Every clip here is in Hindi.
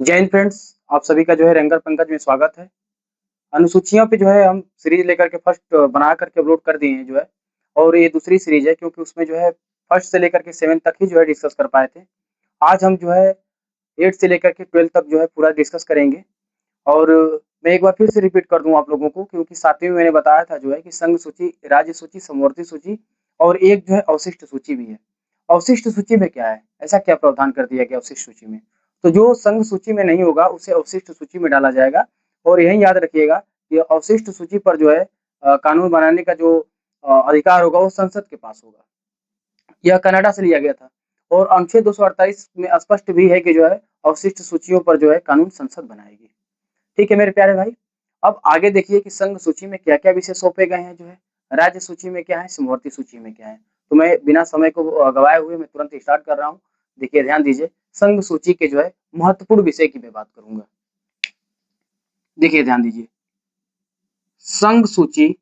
जय हिंद फ्रेंड्स। आप सभी का जो है रंगर पंकज में स्वागत है। अनुसूचियों पे जो है हम सीरीज लेकर के फर्स्ट बना करके अपलोड कर दिए हैं जो है, और ये दूसरी सीरीज है क्योंकि उसमें जो है फर्स्ट से लेकर के 7 तक ही जो है डिस्कस कर पाए थे। आज हम जो है 8 से लेकर के 12 तक जो है पूरा डिस्कस करेंगे। और मैं एक बार फिर से रिपीट कर दूं आप लोगों को, क्योंकि सातवीं में मैंने बताया था जो है कि संघ सूची, राज्य सूची, समवर्ती सूची और एक जो है अवशिष्ट सूची भी है। अवशिष्ट सूची में क्या है, ऐसा क्या प्रावधान कर दिया गया अवशिष्ट सूची में? तो जो संघ सूची में नहीं होगा उसे अवशिष्ट सूची में डाला जाएगा। और यही याद रखिएगा कि अवशिष्ट सूची पर जो है कानून बनाने का जो अधिकार होगा वो संसद के पास होगा। यह कनाडा से लिया गया था। और अनुच्छेद 248 में स्पष्ट भी है कि जो है अवशिष्ट सूचियों पर जो है कानून संसद बनाएगी। ठीक है मेरे प्यारे भाई। अब आगे देखिए कि संघ सूची में क्या-क्या विषय सौंपे गए हैं जो है, राज्य सूची में क्या है, समवर्ती सूची में क्या है। तो मैं बिना समय को गवाए हुए मैं तुरंत स्टार्ट कर रहा हूँ। देखिए ध्यान दीजिए, संघ सूची के जो है महत्वपूर्ण विषय की मैं बात करूंगा। देखिए ध्यान दीजिए, संघ सूची,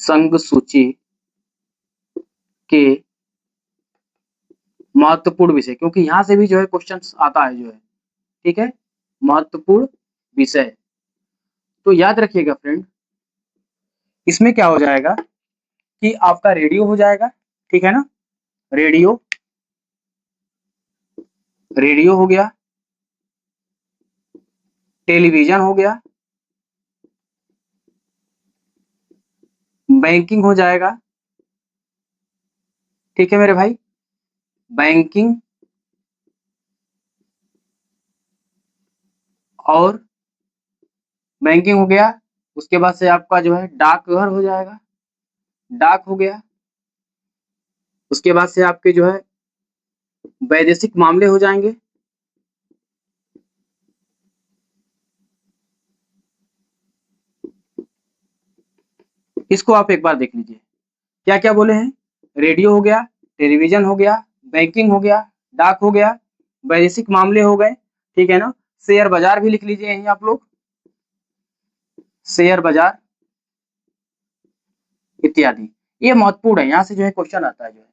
संघ सूची के महत्वपूर्ण विषय, क्योंकि यहाँ से भी जो है क्वेश्चन आता है जो है। ठीक है, महत्वपूर्ण विषय। तो याद रखिएगा फ्रेंड, इसमें क्या हो जाएगा कि आपका रेडियो हो जाएगा। ठीक है ना, रेडियो, रेडियो हो गया, टेलीविजन हो गया, बैंकिंग हो जाएगा। ठीक है मेरे भाई, बैंकिंग और बैंकिंग हो गया। उसके बाद से आपका जो है डाकघर हो जाएगा, डाक हो गया। उसके बाद से आपके जो है वैदेशिक मामले हो जाएंगे। इसको आप एक बार देख लीजिए, क्या क्या बोले हैं। रेडियो हो गया, टेलीविजन हो गया, बैंकिंग हो गया, डाक हो गया, वैदेशिक मामले हो गए। ठीक है ना, शेयर बाजार भी लिख लीजिए यहीं आप लोग, शेयर बाजार इत्यादि। ये महत्वपूर्ण है, यहाँ से जो है क्वेश्चन आता है जो है।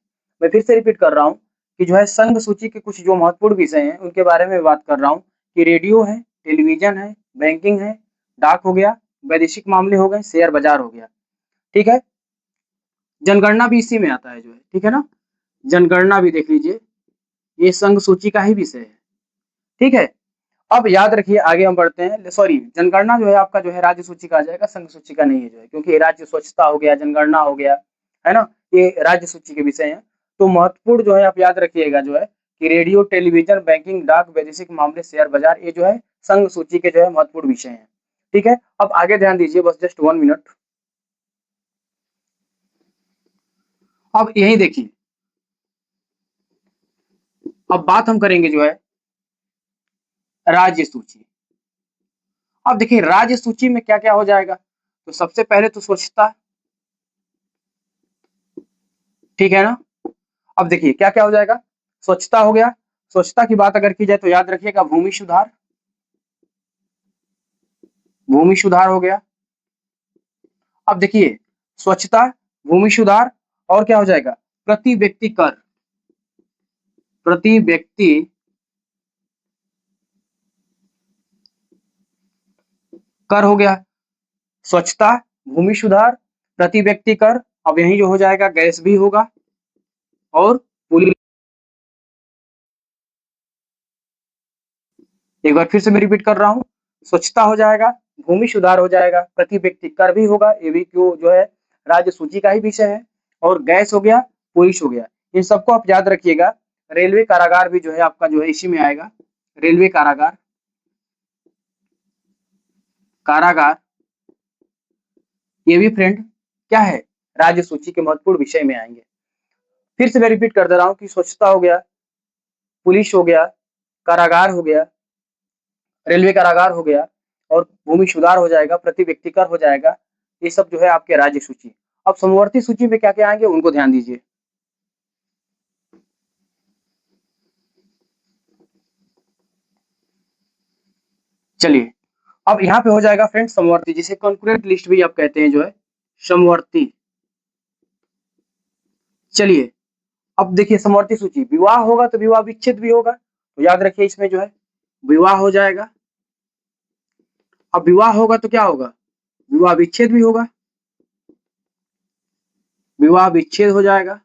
मैं फिर से रिपीट कर रहा हूँ कि जो है संघ सूची के कुछ जो महत्वपूर्ण विषय हैं उनके बारे में बात कर रहा हूँ कि रेडियो है, टेलीविजन है, बैंकिंग है, डाक हो गया, वैदेशिक मामले हो गए, शेयर बाजार हो गया। ठीक है, जनगणना भी इसी में आता है जो है। ठीक है ना, जनगणना भी देख लीजिए, ये संघ सूची का ही विषय है। ठीक है, अब याद रखिए आगे हम बढ़ते हैं। सॉरी, जनगणना जो है आपका जो है राज्य सूची का आ जाएगा, संघ सूची का नहीं है जो है, क्योंकि राज्य स्वच्छता हो गया, जनगणना हो गया, है ना, ये राज्य सूची के विषय हैं। तो महत्वपूर्ण जो है आप याद रखिएगा जो है कि रेडियो, टेलीविजन, बैंकिंग, डाक, वैदेशिक मामले, शेयर बाजार, ये जो है संघ सूची के जो है महत्वपूर्ण विषय हैं। ठीक है, अब आगे ध्यान दीजिए, बस जस्ट 1 मिनट। अब यही देखिए, अब बात हम करेंगे जो है राज्य सूची। अब देखिए राज्य सूची में क्या क्या हो जाएगा। तो सबसे पहले तो स्वच्छता। ठीक है ना, अब देखिए क्या क्या हो जाएगा। स्वच्छता हो गया, स्वच्छता की बात अगर की जाए तो याद रखिएगा भूमि सुधार, भूमि सुधार हो गया। अब देखिए स्वच्छता, भूमि सुधार और क्या हो जाएगा, प्रति व्यक्ति कर, प्रति व्यक्ति कर हो गया। स्वच्छता, भूमि सुधार, प्रति व्यक्ति कर। अब यही जो हो जाएगा गैस भी होगा, और पुलिस। एक बार फिर से मैं रिपीट कर रहा हूँ, स्वच्छता हो जाएगा, भूमि सुधार हो जाएगा, प्रति व्यक्ति कर भी होगा, ये भी क्यों जो है राज्य सूची का ही विषय है, और गैस हो गया, पुलिस हो गया। इन सबको आप याद रखिएगा। रेलवे कारागार भी जो है आपका जो है इसी में आएगा, रेलवे कारागार, कारागार, ये भी फ्रेंड क्या है, राज्य सूची के महत्वपूर्ण विषय में आएंगे। फिर से मैं रिपीट कर दे रहा हूँ कि स्वच्छता हो गया, पुलिस हो गया, कारागार हो गया, रेलवे कारागार हो गया, और भूमि सुधार हो जाएगा, प्रति व्यक्ति कर हो जाएगा। ये सब जो है आपके राज्य सूची। अब समवर्ती सूची में क्या क्या आएंगे उनको ध्यान दीजिए। चलिए, अब यहाँ पे हो जाएगा फ्रेंड समवर्ती, जिसे कॉन्करेंट लिस्ट भी आप कहते हैं जो है, समवर्ती। चलिए, अब देखिए समवर्ती सूची, विवाह होगा तो विवाह विच्छेद भी होगा, तो याद रखिए इसमें जो है विवाह हो जाएगा। अब विवाह होगा तो क्या होगा, विवाह विच्छेद भी होगा, विवाह विच्छेद हो जाएगा।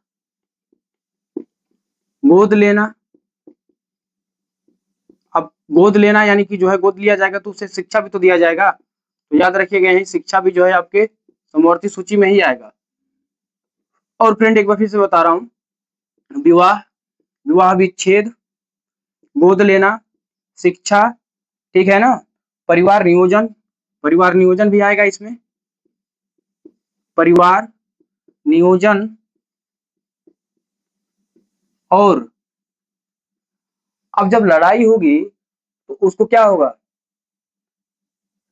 गोद लेना, अब गोद लेना यानी कि जो है गोद लिया जाएगा तो उसे शिक्षा भी तो दिया जाएगा, तो याद रखिएगा यही शिक्षा भी जो है आपके समवर्ती सूची में ही आएगा। और फ्रेंड एक बार फिर से बता रहा हूँ, विवाह, विवाह विच्छेद, गोद लेना, शिक्षा, ठीक है ना, परिवार नियोजन, परिवार नियोजन भी आएगा इसमें, परिवार नियोजन, और अब जब लड़ाई होगी तो उसको क्या होगा,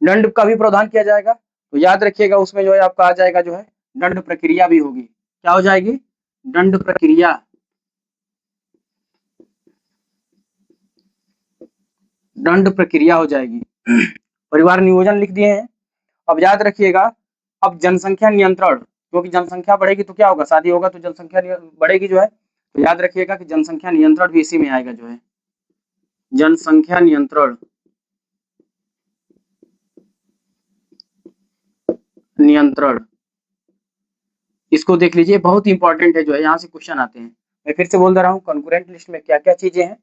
दंड का भी प्रावधान किया जाएगा, तो याद रखिएगा उसमें जो है आपका आ जाएगा जो है दंड प्रक्रिया भी होगी। क्या हो जाएगी, दंड प्रक्रिया, दंड प्रक्रिया हो जाएगी। परिवार नियोजन लिख दिए हैं। अब याद रखिएगा, अब जनसंख्या नियंत्रण, क्योंकि जनसंख्या बढ़ेगी तो क्या होगा, शादी होगा तो जनसंख्या बढ़ेगी जो है, तो याद रखिएगा कि जनसंख्या नियंत्रण भी इसी में आएगा जो है, जनसंख्या नियंत्रण, नियंत्रण, इसको देख लीजिए, बहुत इंपॉर्टेंट है जो है, यहाँ से क्वेश्चन आते हैं। मैं फिर से बोल दे रहा हूँ कंकरेंट लिस्ट में क्या क्या चीजें हैं।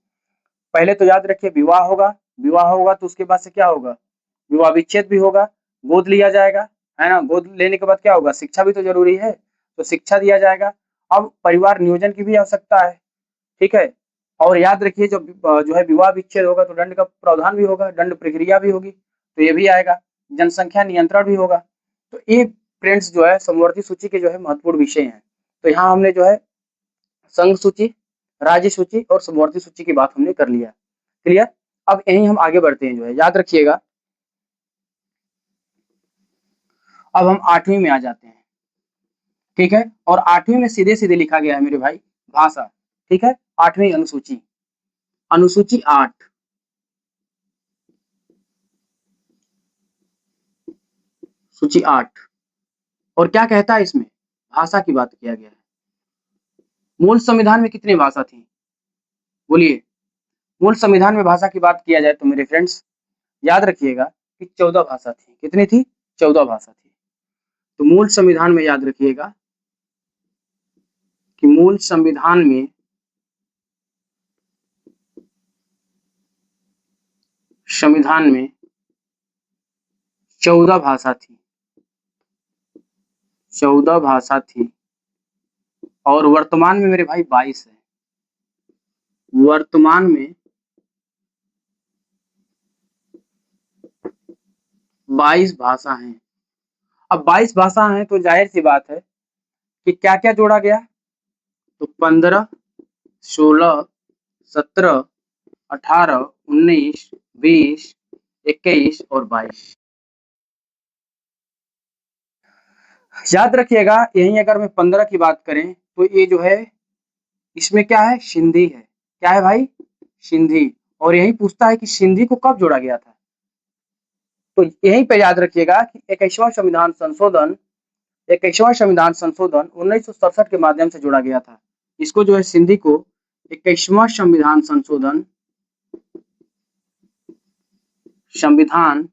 पहले तो याद रखिए विवाह होगा, विवाह होगा तो उसके बाद से क्या होगा, विवाह विच्छेद भी होगा, गोद लिया जाएगा, है ना, गोद लेने के बाद क्या होगा, शिक्षा भी तो जरूरी है, तो शिक्षा दिया जाएगा। अब परिवार नियोजन की भी आवश्यकता है, ठीक है। और याद रखिए जब जो है विवाह विच्छेद होगा तो दंड का प्रावधान भी होगा, दंड प्रक्रिया भी होगी, तो ये भी आएगा, जनसंख्या नियंत्रण भी होगा। तो ये फ्रेंड्स जो है समवर्ती सूची के जो है महत्वपूर्ण विषय हैं। तो यहाँ हमने जो है संघ सूची, राज्य सूची और समवर्ती सूची की बात हमने कर लिया, क्लियर। अब यहीं हम आगे बढ़ते हैं जो है, याद रखिएगा अब हम 8वीं में आ जाते हैं, ठीक है। और 8वीं में सीधे सीधे लिखा गया है मेरे भाई भाषा, ठीक है। 8वीं अनुसूची, अनुसूची 8, सूची 8, और क्या कहता है इसमें, भाषा की बात किया गया है। मूल संविधान में कितनी भाषा थी, बोलिए। मूल संविधान में भाषा की बात किया जाए तो मेरे फ्रेंड्स याद रखिएगा कि 14 भाषा थी, कितनी थी, 14 भाषा थी। तो मूल संविधान में याद रखिएगा कि मूल संविधान में संविधान में 14 भाषा थी, 14 भाषा थी, और वर्तमान में मेरे भाई 22 है, वर्तमान में 22 भाषा हैं। अब 22 भाषा हैं तो जाहिर सी बात है कि क्या क्या जोड़ा गया, तो 15, 16, 17, 18, 19, 20, 21 और 22। याद रखिएगा यही अगर मैं 15 की बात करें तो ये जो है इसमें क्या है, सिंधी है, क्या है भाई, सिंधी। और यही पूछता है कि सिंधी को कब जोड़ा गया था, तो यहीं पे याद रखिएगा कि 21वां संविधान संशोधन, 21वां संविधान संशोधन 1967 के माध्यम से जोड़ा गया था। इसको जो है सिंधी को 21वां संविधान संशोधन, संविधान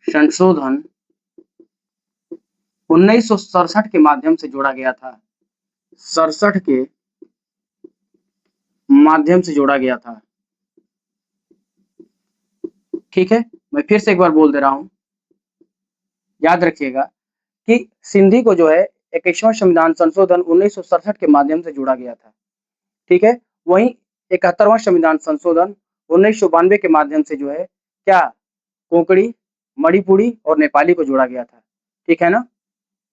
संशोधन 1967 के माध्यम से जोड़ा गया था, 67 के माध्यम से जोड़ा गया था, ठीक है। मैं फिर से एक बार बोल दे रहा हूं, याद रखिएगा कि सिंधी को जो है 21वां संविधान संशोधन 1967 के माध्यम से जोड़ा गया था, ठीक है। वहीं 71वां संविधान संशोधन 1992 के माध्यम से जो है क्या, कोंकणी, मणिपुरी और नेपाली को जोड़ा गया था, ठीक है ना।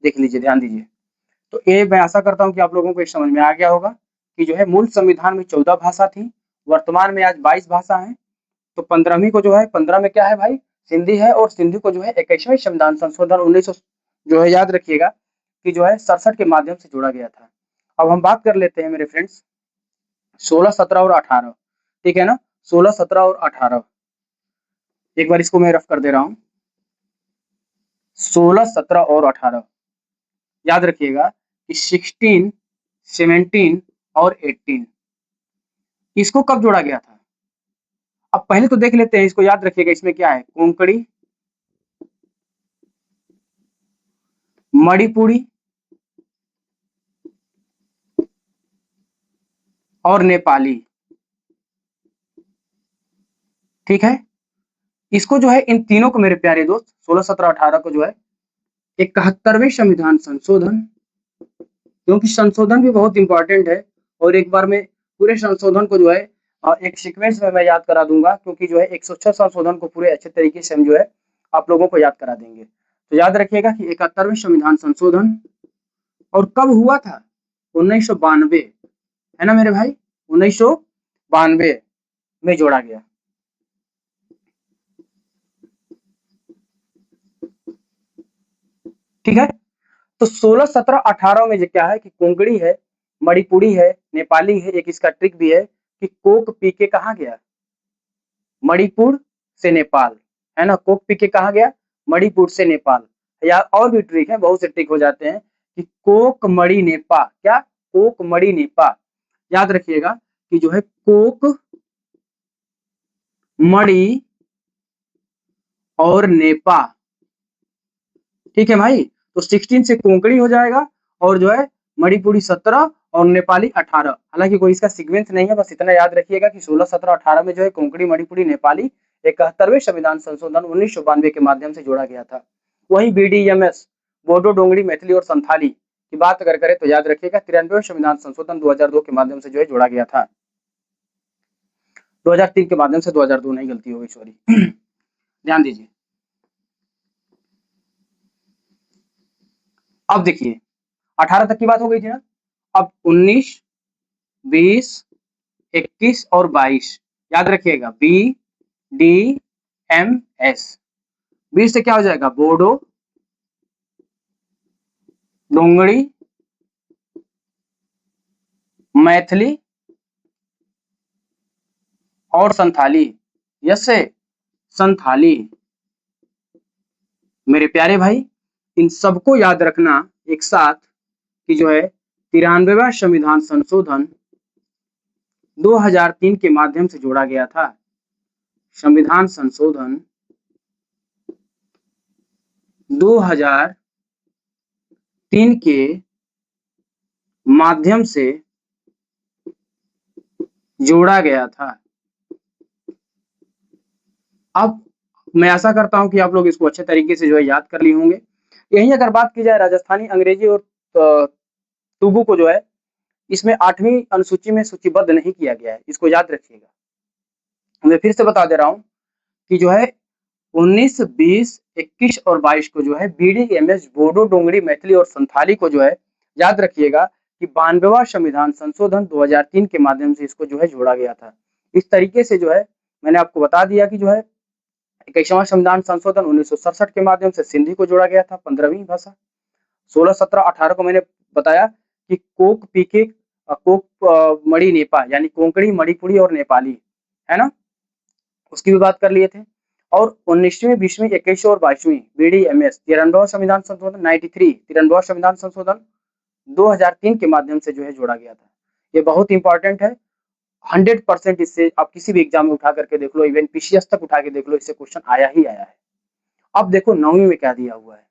देख लीजिए, ध्यान दीजिए। तो ये मैं आशा करता हूँ कि आप लोगों को एक समझ में आ गया होगा कि जो है मूल संविधान में 14 भाषा थी, वर्तमान में आज 22 भाषा है। तो 15वीं को जो है 15 में क्या है भाई, सिंधी है, और सिंधी को जो है 21वें संविधान संशोधन 1900 जो है याद रखिएगा कि जो है 67 के माध्यम से जोड़ा गया था। अब हम बात कर लेते हैं मेरे फ्रेंड्स 16, 17 और 18, ठीक है ना, 16, 17 और 18। एक बार इसको मैं रफ कर दे रहा हूँ, 16, 17 और 18, याद रखिएगा कि 16, 17 और 18 इसको कब जोड़ा गया था? अब पहले तो देख लेते हैं, इसको याद रखिएगा, इसमें क्या है, कोंकणी, मणिपुरी और नेपाली। ठीक है, इसको जो है इन तीनों को मेरे प्यारे दोस्त 16, 17, 18 को जो है 71वें संविधान संशोधन, क्योंकि संशोधन भी बहुत इंपॉर्टेंट है और एक बार में पूरे संशोधन को जो है एक सीक्वेंस में मैं याद करा दूंगा, क्योंकि जो है 106 संशोधन को पूरे अच्छे तरीके से हम जो है आप लोगों को याद करा देंगे। तो याद रखिएगा कि 71वें संविधान संशोधन और कब हुआ था? 1992, है ना मेरे भाई, 1992 में जोड़ा गया। ठीक है, तो 16, 17, 18 में जो क्या है कि कोंकणी है, मणिपुरी है, नेपाली है। एक इसका ट्रिक भी है कि कोक पी के कहाँ गया? मणिपुर से नेपाल, है ना, कोक पी के कहाँ गया? मणिपुर से नेपाल। या और भी ट्रिक है, बहुत से ट्रिक हो जाते हैं कि कोक मणि नेपा, क्या, कोक मणि नेपा। याद रखिएगा कि जो है कोक मणि और नेपा। ठीक है भाई, तो 16 से कोंकणी हो जाएगा और जो है मणिपुरी 17 और नेपाली 18। हालांकि कोई इसका सीक्वेंस नहीं है, बस इतना याद रखिएगा कि 16, 17, 18 में जो है कोंकणी, मणिपुरी, नेपाली 71वें संविधान संशोधन 1992 के माध्यम से जोड़ा गया था। वही BDMS, बोडो, डोंगरी, मैथिली और संथाली की बात अगर करें तो याद रखिएगा 93वें संविधान संशोधन 2002 के माध्यम से जो है जोड़ा गया था। 2003 के माध्यम से, 2002 नहीं, गलती हो गई, सॉरी। ध्यान दीजिए। अब देखिए 18 तक की बात हो गई थी ना, अब 19, 20, 21 और 22 याद रखिएगा, BDMS। 20 से क्या हो जाएगा? बोडो, डोंगरी, मैथिली और संथाली। यस से संथाली। मेरे प्यारे भाई, इन सबको याद रखना एक साथ कि जो है 93वां संविधान संशोधन 2003 के माध्यम से जोड़ा गया था। संविधान संशोधन 2003 के माध्यम से जोड़ा गया था। अब मैं आशा करता हूं कि आप लोग इसको अच्छे तरीके से जो है याद कर लिए होंगे। यही अगर बात की जाए राजस्थानी, अंग्रेजी और तुगु को जो है इसमें 8वीं अनुसूची में सूचीबद्ध नहीं किया गया है, इसको याद रखिएगा। मैं फिर से बता दे रहा हूं कि जो है 19, 20, 21 और 22 को जो है BDMS, बोडो, डोंगरी, मैथिली और संथाली को जो है याद रखिएगा कि 92वां संविधान संशोधन 2003 के माध्यम से इसको जो है जोड़ा गया था। इस तरीके से जो है मैंने आपको बता दिया कि जो है 21वां संविधान संशोधन 1967 के माध्यम से सिंधी को जोड़ा गया था, 15वीं भाषा। 16, 17, 18 को मैंने बताया कि कोक पीके, कोक मणि नेपा, यानी कोंकणी, मणिपुरी और नेपाली, है ना, उसकी भी बात कर लिए थे। और 19वीं, 20वीं, 21वीं और 22वीं BDMS 93वां संविधान संशोधन 93, 93वां संविधान संशोधन 2003 के माध्यम से जो है जोड़ा गया था। ये बहुत इंपॉर्टेंट है, 100% इससे आप किसी भी एग्जाम में उठा करके देख लो, इवन PCS तक उठा के देख लो, इससे क्वेश्चन आया ही आया है। अब देखो 9वीं में क्या दिया हुआ है।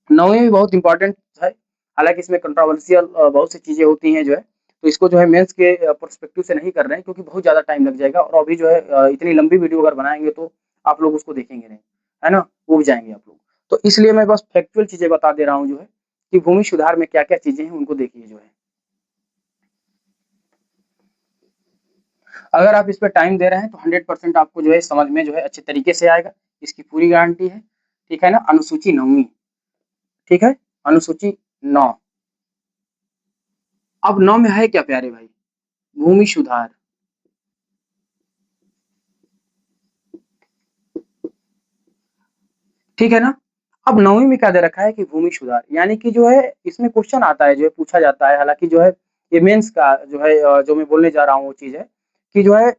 9वीं भी बहुत इंपॉर्टेंट है, हालांकि इसमें कंट्रोवर्शियल बहुत सी चीजें होती हैं जो है, तो इसको जो है मेंस के पर्सपेक्टिव से नहीं कर रहे हैं, क्योंकि बहुत ज्यादा टाइम लग जाएगा और अभी जो है इतनी लंबी वीडियो अगर बनाएंगे तो आप लोग उसको देखेंगे नहीं, है ना, उग जाएंगे आप लोग। तो इसलिए मैं बस फैक्चुअल चीजें बता दे रहा हूँ जो है कि भूमि सुधार में क्या क्या चीजें हैं उनको देखिए जो है। अगर आप इस पर टाइम दे रहे हैं तो 100% आपको जो है समझ में जो है अच्छे तरीके से आएगा, इसकी पूरी गारंटी है। ठीक है ना, अनुसूची 9वीं, ठीक है, अनुसूची 9। अब 9 में है क्या प्यारे भाई? भूमि सुधार। ठीक है ना, अब 9वीं में क्या दे रखा है कि भूमि सुधार, यानी कि जो है इसमें क्वेश्चन आता है, जो है पूछा जाता है, हालांकि जो है ये मेंस का जो है जो मैं बोलने जा रहा हूँ वो चीज है कि जो है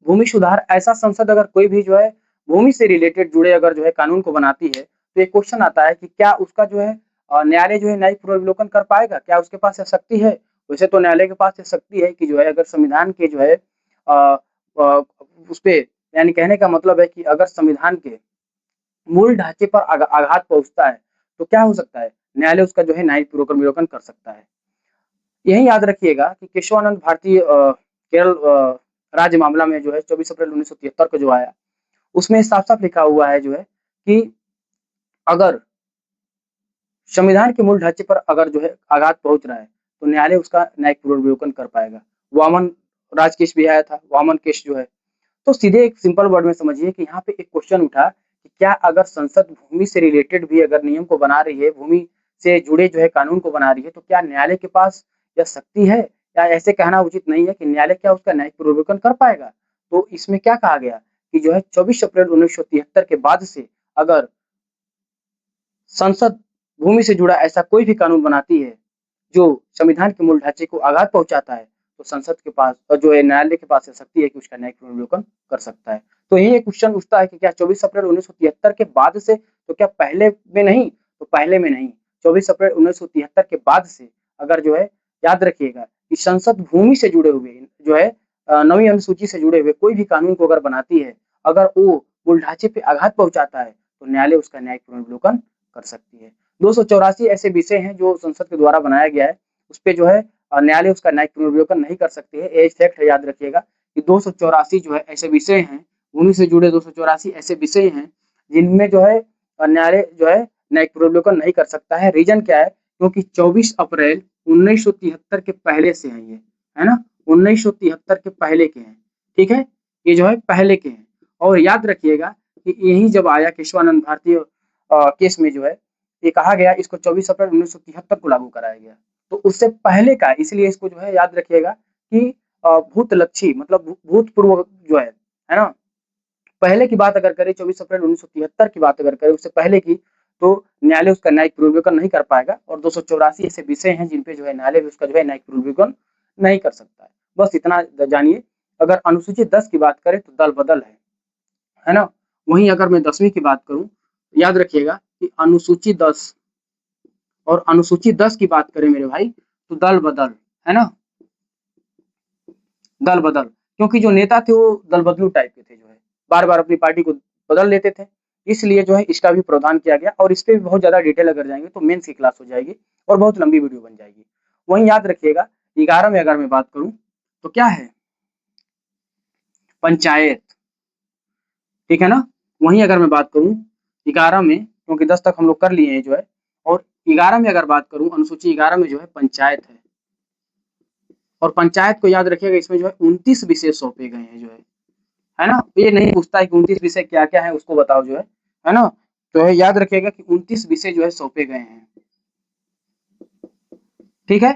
भूमि सुधार ऐसा संसद अगर कोई भी जो है भूमि से रिलेटेड जुड़े अगर जो है कानून को बनाती है तो एक क्वेश्चन आता है कि क्या उसका जो है न्यायालय जो है न्यायिक पुनर्विलोकन कर पाएगा? क्या उसके पास ये शक्ति है? वैसे तो न्यायालय के पास ये शक्ति है कि जो है अगर संविधान के जो है उसपे, यानी कहने का मतलब है कि अगर संविधान के मूल ढांचे पर आघात पहुँचता है, तो क्या हो सकता है? न्यायालय उसका जो है न्यायिक पुनर्विलोकन कर सकता है। यही याद रखिएगा कि केशवानंद भारती केरल राज्य मामला में जो है 24 अप्रैल 1973 को जो आया, उसमें साफ-साफ लिखा हुआ है जो है कि अगर संविधान के मूल ढांचे पर अगर जो है आघात पहुँच रहा है, तो न्यायालय उसका न्यायिक पुनर्विलोकन कर पाएगा। वामन राज केस भी आया था, वामन केस जो है। तो सीधे एक सिंपल वर्ड में समझिए कि यहाँ पे एक क्वेश्चन उठा कि क्या अगर संसद भूमि से रिलेटेड भी अगर नियम को बना रही है, भूमि से जुड़े जो है कानून को बना रही है, तो क्या न्यायालय के पास यह शक्ति है? या ऐसे कहना उचित नहीं है कि न्यायालय क्या उसका न्यायिक पुनर्विलोकन कर पाएगा? तो इसमें क्या कहा गया कि जो है 24 अप्रैल 1973 के बाद से अगर संसद भूमि से जुड़ा ऐसा कोई भी कानून बनाती है, जो संविधान के मूल ढांचे को आघात पहुँचाता है, तो संसद के पास जो है न्यायालय के पास शक्ति है कि उसका न्यायिक पुनर्विलोकन कर सकता है। तो यही एक क्वेश्चन उठता है कि क्या 24 अप्रैल 1973 के बाद से, तो क्या पहले में नहीं? तो पहले में नहीं, 24 अप्रैल 1973 के बाद से अगर जो है याद रखिएगा कि संसद भूमि से जुड़े हुए जो है 9वीं अनुसूची से जुड़े हुए कोई भी कानून को अगर बनाती है, अगर वो मूल ढांचे पे आघात पहुँचाता है, तो न्यायालय उसका न्यायिक पुनर्विलोकन कर सकती है। 284 ऐसे विषय हैं जो संसद के द्वारा बनाया गया है, उसपे जो है न्यायालय उसका न्यायिक पुनर्विलोकन नहीं कर सकती है। ये फैक्ट है, याद रखिएगा कि 284 जो है ऐसे विषय हैं, भूमि से जुड़े 284 ऐसे विषय हैं, जिनमें जो है न्यायालय जो है न्यायिक पुनर्विलोकन नहीं कर सकता है। रीजन क्या है? क्योंकि 24 अप्रैल 1973 के पहले से हैं ये, है ना? 1973 के पहले के हैं, ठीक है? ये जो है पहले के हैं। और याद रखिएगा कि यही जब आया केशवानंद भारती केस में जो है ये कहा गया, इसको 24 अप्रैल 1973 को लागू कराया गया। तो उससे पहले का, इसलिए इसको जो है याद रखिएगा कि भूतलक्षी मतलब भूतपूर्व जो है ना? पहले की बात अगर करें 24 अप्रैल 1973 की बात अगर करें उससे पहले की, तो न्यायालय उसका न्यायिक पुनर्विलोकन नहीं कर पाएगा और 284 ऐसे विषय हैं जिन पे जो है न्यायालय उसका जो है न्यायिक पुनर्विलोकन नहीं कर सकता है। बस इतना जानिए। अगर अनुसूची 10 की बात करें तो दल-बदल है ना? वहीं अगर मैं 10वीं की बात करूँ, याद रखिएगा कि अनुसूची 10 और अनुसूची 10 की बात करें मेरे भाई, तो दल-बदल, है ना? दल-बदल, क्योंकि जो नेता थे वो दल-बदलू टाइप के थे जो है, बार-बार अपनी पार्टी को बदल लेते थे। इसलिए जो है इसका भी प्रावधान किया गया और इस पे भी बहुत ज़्यादा डिटेल अगर जाएँगे तो मेंस की क्लास हो जाएगी और बहुत लंबी वीडियो बन जाएगी। वहीं याद रखिएगा 11 में अगर मैं बात करूँ, तो क्या है? पंचायत, ठीक है ना? वहीं अगर मैं बात करूँ 11 में, क्योंकि 10 तक हम लोग कर लिए हैं जो है, और 11 में अगर बात करूँ, अनुसूची 11 में जो है पंचायत और पंचायत को याद रखिएगा इसमें जो है 29 विषय सौंपे गए हैं जो है ना? ये नहीं पूछता है कि 29 विषय क्या-क्या है उसको बताओ जो है ना? तो है याद रखिएगा कि 29 विषय जो है सौंपे गए हैं। ठीक है?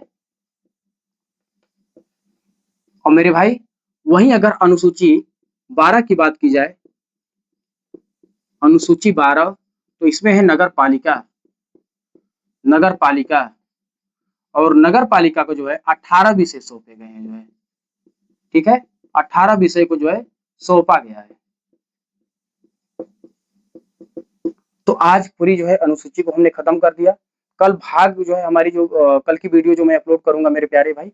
और मेरे भाई वहीं अगर अनुसूची 12 की बात की जाए, अनुसूची 12, तो इसमें है नगर पालिका, और नगर पालिका को जो है 18 विषय सौंपे गए हैं जो है, ठीक है? 18 विषय को जो है सौंपा गया है। तो आज पूरी जो है अनुसूची को हमने खत्म कर दिया। कल भाग जो है हमारी जो कल की वीडियो जो मैं अपलोड करूँगा मेरे प्यारे भाई,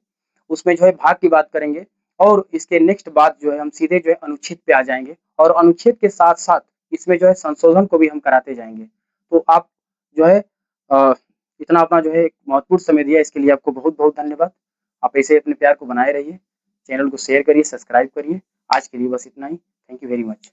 उसमें जो है भाग की बात करेंगे और इसके नेक्स्ट बात जो है हम सीधे जो है अनुच्छेद पे आ जाएँगे और अनुच्छेद के साथ-साथ इसमें जो है संशोधन को भी हम कराते जाएँगे। तो आप जो है इतना अपना जो है महत्वपूर्ण समय दिया, इसके लिए आपको बहुत-बहुत धन्यवाद। आप ऐसे अपने प्यार को बनाए रहिए, चैनल को शेयर करिए, सब्सक्राइब करिए। आज के लिए बस इतना ही। Thank you very much.